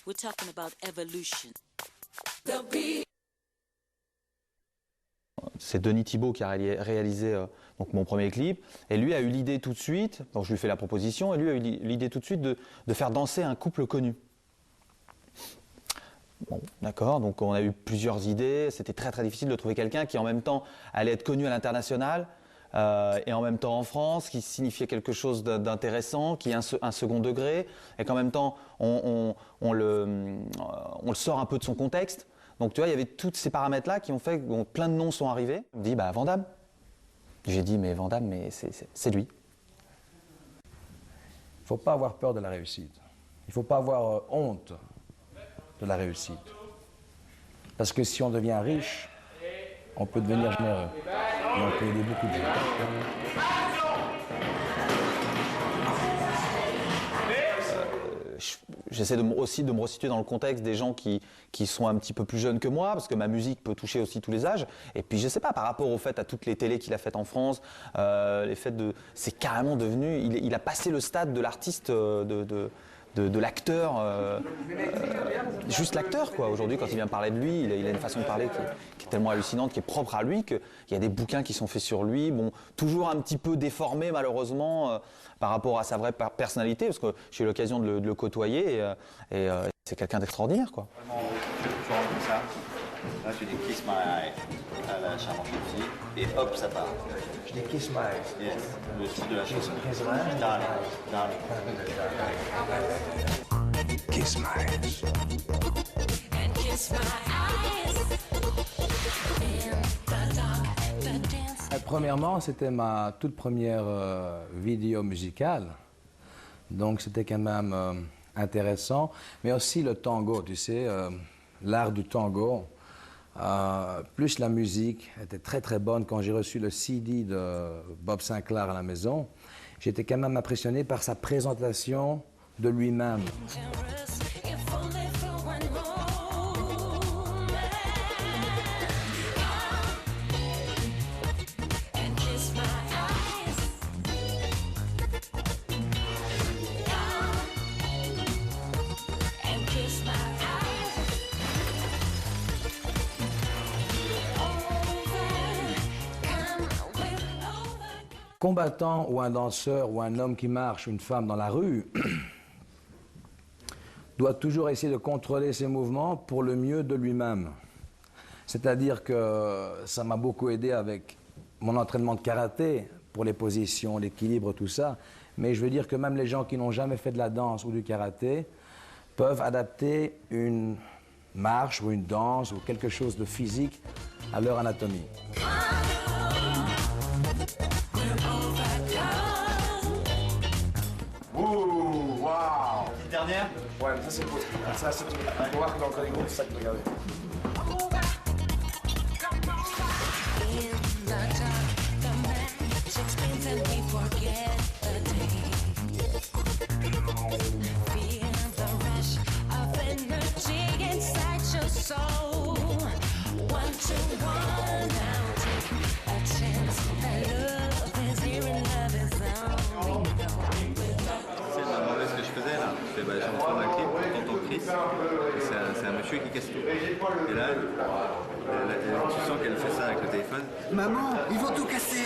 We're talking about evolution. C'est Denis Thibault qui a réalisé donc mon premier clip, et lui a eu l'idée tout de suite, donc je lui fais la proposition, et lui a eu l'idée tout de suite de faire danser un couple connu. Bon, d'accord, donc on a eu plusieurs idées, c'était très très difficile de trouver quelqu'un qui en même temps allait être connu à l'international, et en même temps en France, qui signifiait quelque chose d'intéressant, qui est un second degré, et qu'en même temps on le sort un peu de son contexte. Donc tu vois, il y avait tous ces paramètres-là qui ont fait que plein de noms sont arrivés. On me dit, bah Van Damme. J'ai dit, mais Van Damme, mais c'est lui. Il ne faut pas avoir peur de la réussite. Il ne faut pas avoir honte de la réussite. Parce que si on devient riche, on peut devenir généreux. Et on peut aider beaucoup de gens. J'essaie aussi de me resituer dans le contexte des gens qui sont un petit peu plus jeunes que moi, parce que ma musique peut toucher aussi tous les âges. Et puis je sais pas, par rapport au fait à toutes les télés qu'il a faites en France, c'est carrément devenu, il a passé le stade de l'artiste, de l'acteur, juste l'acteur quoi. Aujourd'hui, quand il vient parler de lui, il a une façon de parler qui est tellement hallucinante, qui est propre à lui, qu'il y a des bouquins qui sont faits sur lui, bon, toujours un petit peu déformé malheureusement par rapport à sa vraie personnalité, parce que j'ai eu l'occasion de le côtoyer, et c'est quelqu'un d'extraordinaire quoi. Vraiment, tu rentres comme ça, là tu dis kiss my eye à la charmante fille, et hop ça part. Je dis kiss my eyes. Yes, le style de la chanson. Kiss my eyes. Darling. Kiss my eyes. And kiss my eyes. In the dark, the dance. Premièrement, c'était ma toute première vidéo musicale, donc c'était quand même intéressant, mais aussi le tango, tu sais, l'art du tango, plus la musique était très très bonne. Quand j'ai reçu le CD de Bob Sinclair à la maison, j'étais quand même impressionné par sa présentation de lui-même. Combattant ou un danseur ou un homme qui marche, une femme dans la rue, doit toujours essayer de contrôler ses mouvements pour le mieux de lui-même. C'est-à-dire que ça m'a beaucoup aidé avec mon entraînement de karaté, pour les positions, l'équilibre, tout ça. Mais je veux dire que même les gens qui n'ont jamais fait de la danse ou du karaté peuvent adapter une marche ou une danse ou quelque chose de physique à leur anatomie. Ouh, waouh! Petite dernière? Ouais, mais ça c'est beau. Ça c'est tout. On va voir que dans les groupes, c'est ça que vous regardez. Je rentre dans un clip, t'entends Chris, c'est un monsieur qui casse tout. Et là, tu sens qu'elle fait ça avec le téléphone. Maman, ils vont tout casser.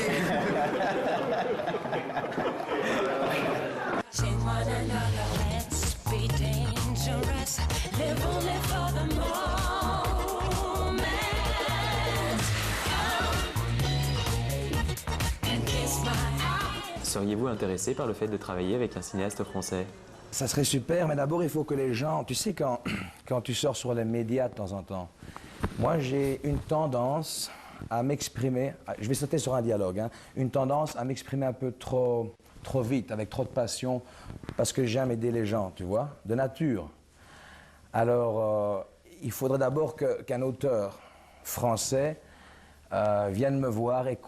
Seriez-vous intéressé par le fait de travailler avec un cinéaste français ? Ça serait super, mais d'abord il faut que les gens... Tu sais, quand tu sors sur les médias de temps en temps, moi j'ai une tendance à m'exprimer, je vais sauter sur un dialogue, hein, une tendance à m'exprimer un peu trop vite, avec trop de passion, parce que j'aime aider les gens, tu vois, de nature. Alors, il faudrait d'abord qu'un auteur français vienne me voir et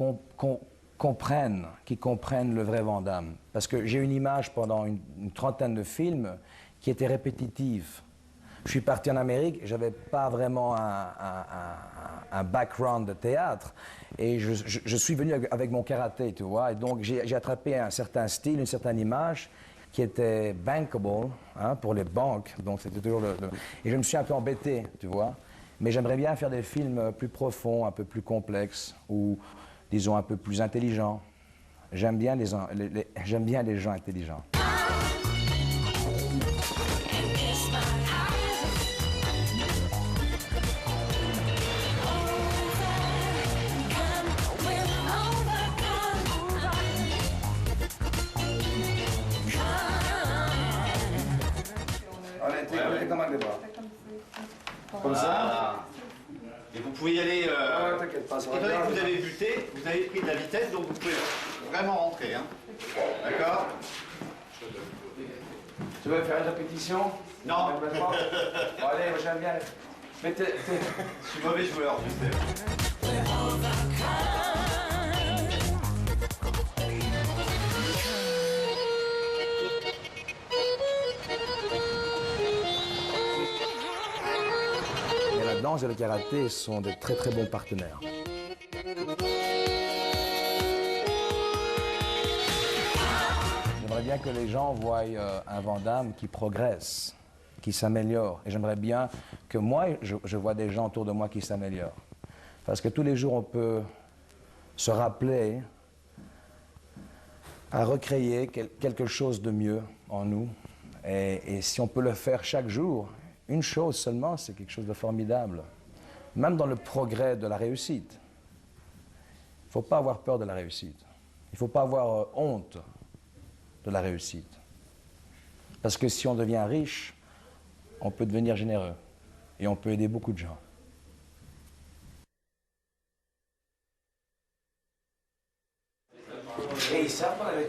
qui comprennent le vrai Van Damme. Parce que j'ai une image pendant une trentaine de films qui était répétitive. Je suis parti en Amérique, j'avais pas vraiment un background de théâtre, et je suis venu avec mon karaté, tu vois, et donc j'ai attrapé un certain style, une certaine image qui était bankable, hein, pour les banques. Donc c'était toujours Et je me suis un peu embêté, tu vois. Mais j'aimerais bien faire des films plus profonds, un peu plus complexes, ou disons un peu plus intelligents. J'aime bien j'aime bien les gens intelligents. Allez, comme les bras. Comme ça. Et vous pouvez y aller. T'inquiète pas, ça va Étant donné bien. que vous avez buté, vous avez pris de la vitesse, donc vous pouvez vraiment rentrer. Hein. D'accord? Tu veux faire une répétition? Non. Bon, allez, moi j'aime bien. Mais Je suis mauvais joueur, je sais. Mais la danse et le karaté sont des très très bons partenaires. J'aimerais bien que les gens voient un Van Damme qui progresse, qui s'améliore. Et j'aimerais bien que moi, je vois des gens autour de moi qui s'améliorent. Parce que tous les jours, on peut se rappeler à recréer quelque chose de mieux en nous. Et si on peut le faire chaque jour, une chose seulement, c'est quelque chose de formidable. Même dans le progrès de la réussite. Il ne faut pas avoir peur de la réussite. Il ne faut pas avoir honte de la réussite. Parce que si on devient riche, on peut devenir généreux. Et on peut aider beaucoup de gens. Et ils savent qu'on avait